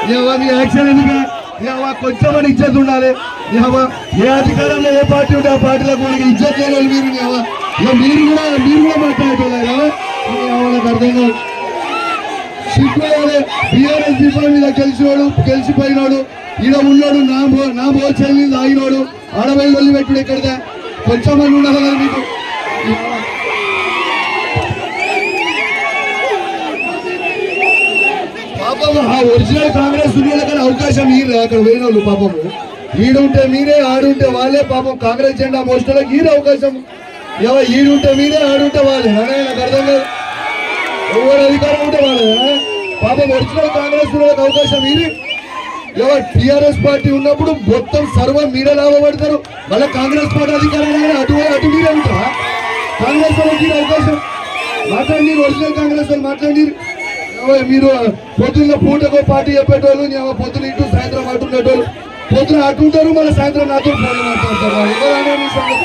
నీ యాక్షన్ ఎందుకు కొంచెమని ఇజ్జత్ ఉండాలి. ఏ అధికారంలో ఏ పార్టీ ఉంటే ఆ పార్టీలో కూడా ఇజ్జత్ లేని మీరు మీరు కూడా మాట్లాడేటోళ్ళు నాకు అర్థం కాదు. సిగ్గుయాలి. బీఆర్ఎస్ పీపుల్ మీద గెలిచిపోయినాడు, ఈడ ఉన్నాడు, నా భోజనం తాగినాడు, ఆడవై వల్లి పెట్టుడు ఎక్కడిదా కొంచెమని ఉండాలి కదా మీకు. పాపము ఆ ఒరిజినల్ కాంగ్రెస్ కానీ అవకాశం ఈరు అక్కడ పోయిన వాళ్ళు పాపము. ఈడుంటే మీరే, ఆడుంటే వాళ్ళే. పాపం కాంగ్రెస్ జెండా మోస్టర్లకు ఈరు అవకాశం. ఈడుంటే మీరే, ఆడుంటే వాళ్ళే. నాకు అర్థం కాదు. ఎవరు అధికారం ఉంటే వాళ్ళే. పాపం ఒరిజినల్ కాంగ్రెస్ అవకాశం ఈరి. టీఆర్ఎస్ పార్టీ ఉన్నప్పుడు మొత్తం సర్వం మీరే లాభపడతారు. మళ్ళీ కాంగ్రెస్ పార్టీ అధికారం అటు మీరే ఉంటారా? కాంగ్రెస్ వాళ్ళకి అవకాశం మాట్లాడి, ఒరిజినల్ కాంగ్రెస్ వాళ్ళు మాట్లాడి. మీరు పొద్దున్న పూటకో పార్టీ చెప్పేటోళ్ళు, పొద్దున ఇటు సాయంత్రం అటు ఉండేటోళ్ళు. పొద్దున అటు ఉంటారు, మళ్ళీ సాయంత్రం నాతో ఫోన్ మాట్లాడతారు. ఎవరైనా మీ సంగతి